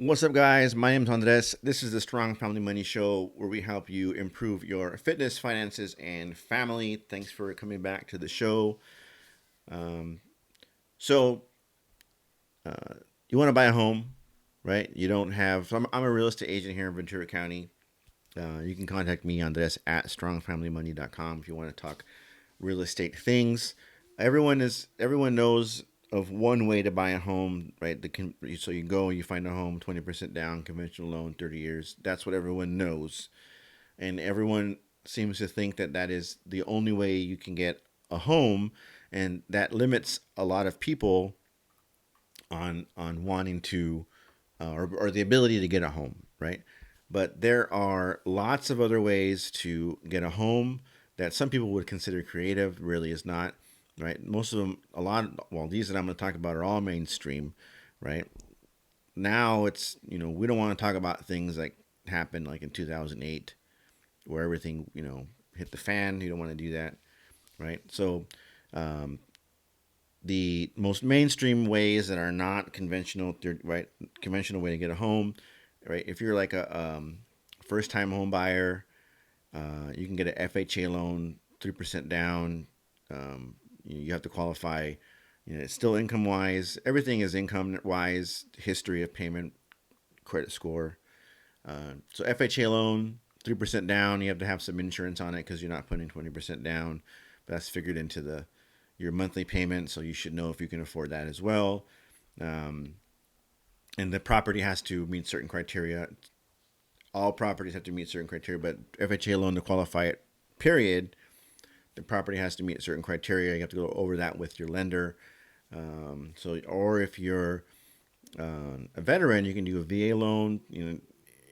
What's up, guys? My name's Andres. This is the Strong Family Money Show where we help you improve your fitness, finances, and family. Thanks for coming back to the show. Um, so, uh, you want to buy a home, right? You don't have. I'm a real estate agent here in Ventura County. You can contact me, Andres, at strongfamilymoney.com if you want to talk real estate things. Everyone knows of one way to buy a home, right? So you go and you find a home, 20% down, conventional loan, 30 years. That's what everyone knows, and everyone seems to think that that is the only way you can get a home, and that limits a lot of people on wanting to or the ability to get a home, right? But there are lots of other ways to get a home that some people would consider creative. Really is not, right? Most of them, a lot. Well, these that I'm going to talk about are all mainstream, right? Now it's we don't want to talk about things like happened like in 2008 where everything hit the fan. You don't want to do that, right? So um, the most mainstream ways that are not conventional, right? Conventional way to get a home, right? If you're like a first time home buyer, you can get an FHA loan, 3% down. You have to qualify. It's still income wise. Everything is income wise. History of payment, credit score. So FHA loan, 3% down. You have to have some insurance on it because you're not putting 20% down. But that's figured into the your monthly payment, so you should know if you can afford that as well. Um, and the property has to meet certain criteria. All properties have to meet certain criteria, but FHA loan to qualify it, period, the property has to meet certain criteria. You have to go over that with your lender. Or if you're a veteran, you can do a VA loan.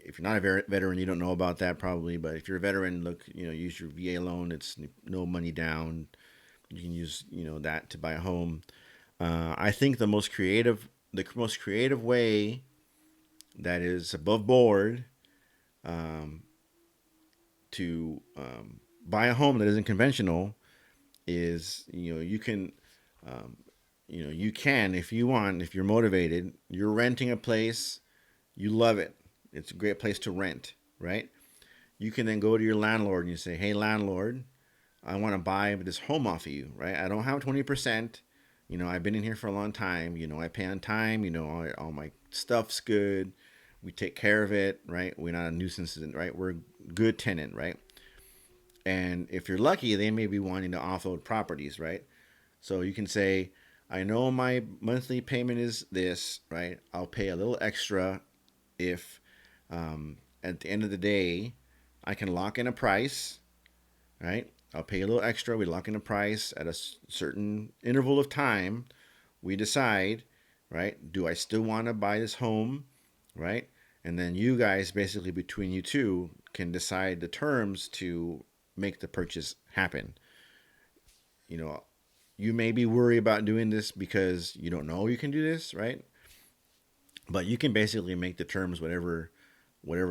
If you're not a veteran, you don't know about that probably. But if you're a veteran, use your VA loan. It's no money down. You can use that to buy a home. I think the most creative way that is above board um, to buy a home that isn't conventional is um, you can, if you want, if you're motivated, you're renting a place, you love it, it's a great place to rent, right? You can then go to your landlord and you say, hey landlord, I want to buy this home off of you, right? I don't have 20%. I've been in here for a long time. I pay on time. All my stuff's good. We take care of it, right? We're not a nuisance, right? We're a good tenant, right? And if you're lucky, they may be wanting to offload properties, right? So you can say, I know my monthly payment is this, right? I'll pay a little extra if at the end of the day I can lock in a price, right? I'll pay a little extra. We lock in a price at a certain interval of time. We decide, right? Do I still want to buy this home, right? And then you guys, basically between you two, can decide the terms to make the purchase happen. You know, you may be worried about doing this because you don't know you can do this, right? But you can basically make the terms whatever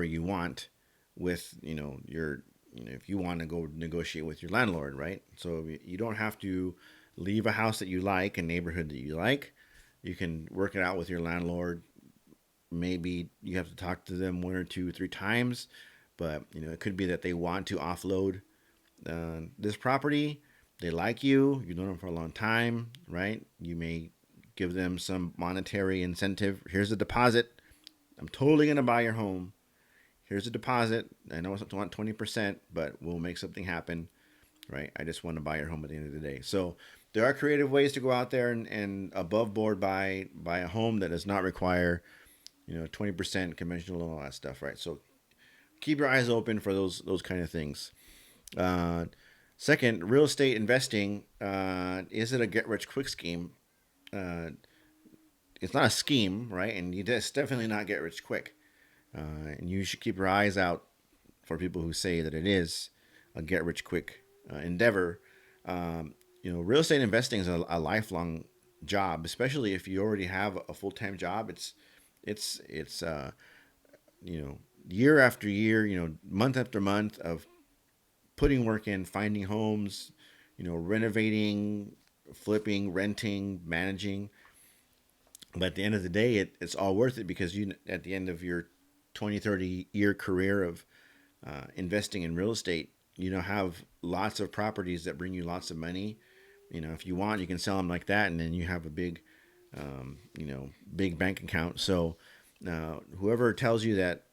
you want with your if you want to go negotiate with your landlord, right? So you don't have to leave a house that you like, a neighborhood that you like. You can work it out with your landlord. Maybe you have to talk to them one or two, three times, but it could be that they want to offload this property. They like you. You've known them for a long time, right? You may give them some monetary incentive. Here's a deposit. I'm totally gonna buy your home. Here's a deposit. I know I want 20%, but we'll make something happen, right? I just want to buy your home at the end of the day. So there are creative ways to go out there and above board buy a home that does not require 20% conventional and all that stuff, right? So keep your eyes open for those kind of things. Uh, Second, real estate investing, is it a get rich quick scheme? Uh, it's not a scheme, right? And it's definitely not get rich quick. And you should keep your eyes out for people who say that it is a get rich quick endeavor. Um, Real estate investing is a lifelong job, especially if you already have a full time job. It's year after year, month after month of putting work in, finding homes, renovating, flipping, renting, managing. But at the end of the day, it's all worth it, because you, at the end of your 20, 30 year career of investing in real estate, have lots of properties that bring you lots of money. If you want, you can sell them like that, and then you have a big, big bank account. So whoever tells you that,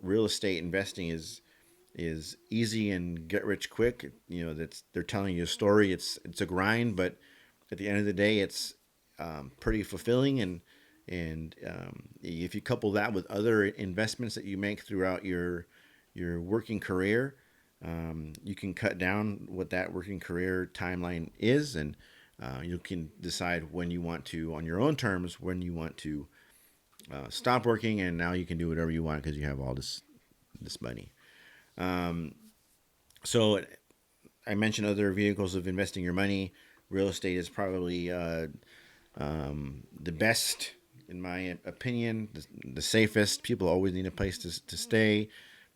real estate investing is easy and get rich quick, that's they're telling you a story. It's a grind, but at the end of the day, it's pretty fulfilling. And if you couple that with other investments that you make throughout your working career, you can cut down what that working career timeline is, and you can decide when you want to, on your own terms, when you want to stop working, and now you can do whatever you want because you have all this money. Um, so I mentioned other vehicles of investing your money. Real estate is probably the best, in my opinion, the safest. People always need a place to stay.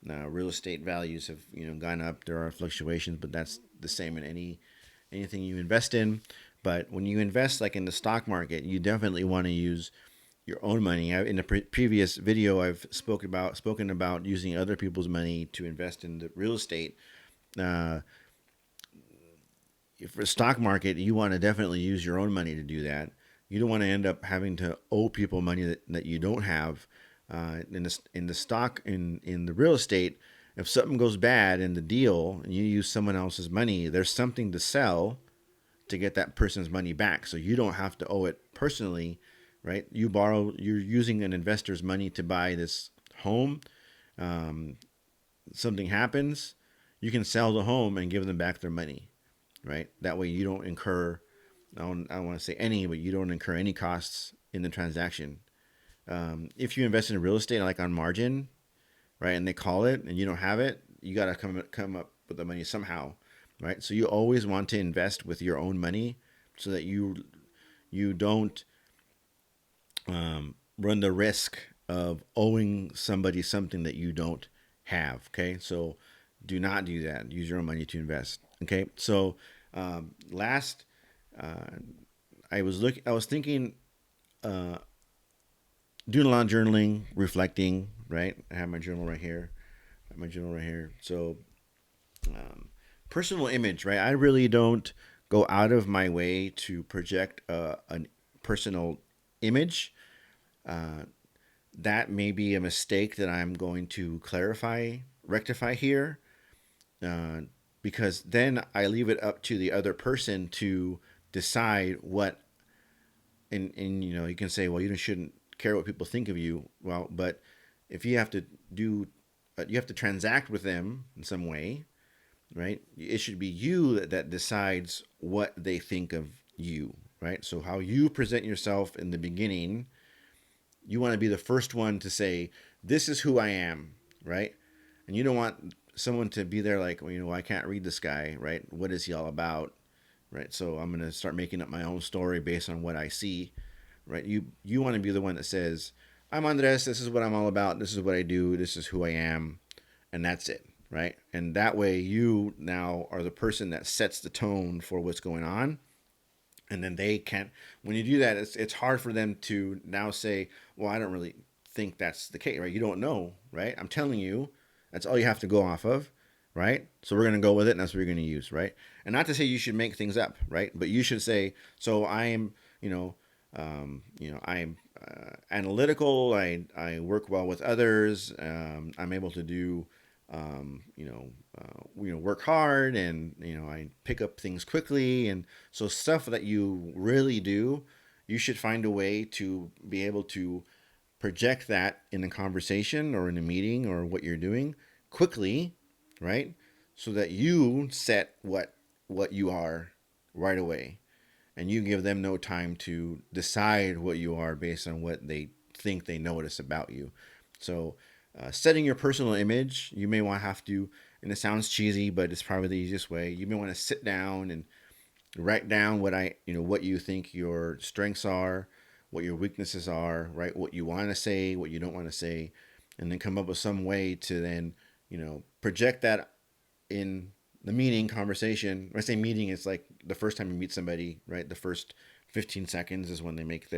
Real estate values have gone up. There are fluctuations, but that's the same in anything you invest in. But when you invest like in the stock market, you definitely want to use your own money. In the previous video, I've spoken about using other people's money to invest in the real estate. Uh, for the stock market, you want to definitely use your own money to do that. You don't want to end up having to owe people money that you don't have. In the stock, in the real estate, if something goes bad in the deal and you use someone else's money, there's something to sell to get that person's money back. So you don't have to owe it personally, right? You're using an investor's money to buy this home. Um, Something happens, you can sell the home and give them back their money, right? That way you don't incur, I don't want to say any, but you don't incur any costs in the transaction. If you invest in real estate like on margin, right, and they call it and you don't have it, you got to come up with the money somehow, right? So you always want to invest with your own money so that you don't run the risk of owing somebody something that you don't have. Okay, so do not do that. Use your own money to invest. Okay, so last, uh, I was thinking, uh, doing a lot of journaling, reflecting. Right, I have my journal right here. I have my journal right here. So um, personal image. Right, I really don't go out of my way to project a personal image. Uh, that may be a mistake that I'm going to rectify here, uh, because then I leave it up to the other person to decide what. And you can say, well, you shouldn't care what people think of you. Well, but if you have to do, you have to transact with them in some way, right? It should be you that decides what they think of you, right? So how you present yourself in the beginning, you want to be the first one to say, this is who I am, right? And you don't want someone to be there like, well, I can't read this guy, right? What is he all about, right? So I'm going to start making up my own story based on what I see, right? You want to be the one that says, I'm Andres, this is what I'm all about, this is what I do, this is who I am, and that's it, right? And that way you now are the person that sets the tone for what's going on, and then they can't. When you do that, it's hard for them to now say, well, I don't really think that's the case, right? You don't know, right? I'm telling you, that's all you have to go off of, right? So we're going to go with it, and that's what you're going to use, right? And not to say you should make things up, right? But you should say, so I am, I'm analytical. I work well with others. I'm able to do, work hard, and I pick up things quickly, and so stuff that you really do, you should find a way to be able to project that in a conversation or in a meeting or what you're doing quickly, right? So that you set what you are right away, and you give them no time to decide what you are based on what they think they notice about you. So, setting your personal image, you may want to have to, and it sounds cheesy, but it's probably the easiest way. You may want to sit down and write down what you think your strengths are, what your weaknesses are, right? What you want to say, what you don't want to say, and then come up with some way to then project that in the meeting conversation. When I say meeting, it's like the first time you meet somebody, right? The first 15 seconds is when they make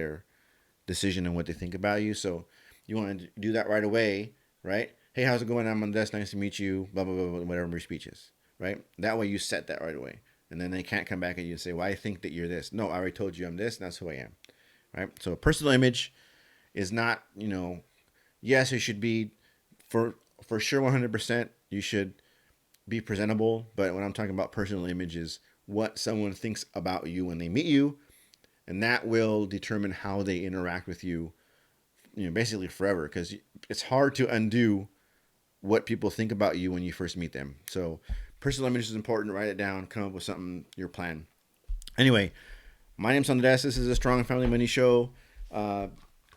decision on what they think about you. So you want to do that right away, right? Hey, how's it going? I'm on the desk. Nice to meet you. Blah blah blah. Whatever your speech is, right? That way you set that right away, and then they can't come back at you and say, "Well, I think that you're this." No, I already told you I'm this, and that's who I am, right? So personal image is not, yes, it should be for for sure 100%. You should be presentable, but when I'm talking about personal image is what someone thinks about you when they meet you, and that will determine how they interact with you, basically forever, because it's hard to undo what people think about you when you first meet them. So personal image is important. Write it down, come up with something, your plan. Anyway, my name's Andres. This is a Strong Family Money Show. In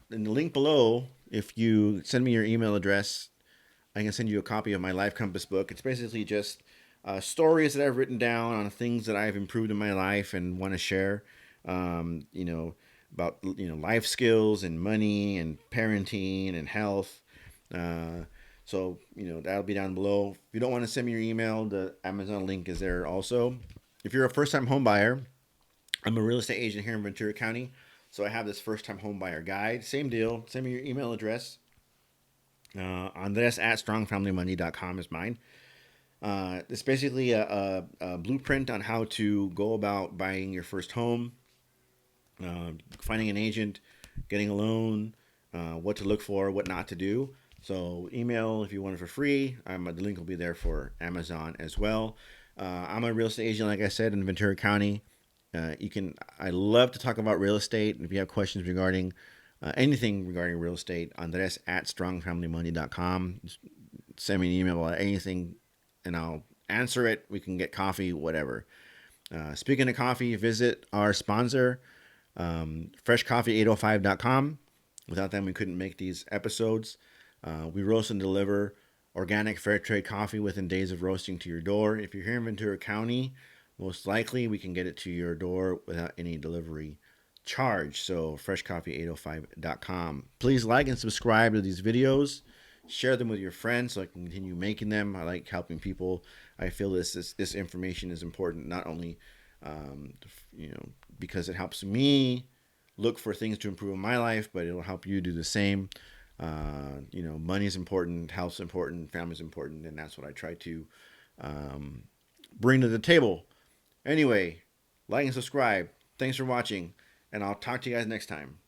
the link below, if you send me your email address, I can send you a copy of my Life Compass book. It's basically just stories that I've written down on things that I've improved in my life and want to share. Um, you know, about life skills and money and parenting and health. So that'll be down below. If you don't want to send me your email, the Amazon link is there also. If you're a first-time home buyer, I'm a real estate agent here in Ventura County, so I have this first-time home buyer guide. Same deal. Send me your email address. Andres at strongfamilymoney.com is mine. It's basically a blueprint on how to go about buying your first home, finding an agent, getting a loan, what to look for, what not to do. So email if you want it for free. The link will be there for Amazon as well. I'm a real estate agent, like I said, in Ventura County. I love to talk about real estate. If you have questions regarding anything regarding real estate, Andres at strongfamilymoney.com. Send me an email about anything and I'll answer it. We can get coffee, whatever. Speaking of coffee, visit our sponsor, freshcoffee805.com. Without them, we couldn't make these episodes. We roast and deliver organic fair trade coffee within days of roasting to your door. If you're here in Ventura County, most likely we can get it to your door without any delivery charge. So freshcoffee805.com. Please like and subscribe to these videos. Share them with your friends so I can continue making them. I like helping people. I feel this information is important not only because it helps me look for things to improve in my life, but it'll help you do the same. Money is important, health's important, family's important, and that's what I try to bring to the table. Anyway, like and subscribe. Thanks for watching, and I'll talk to you guys next time.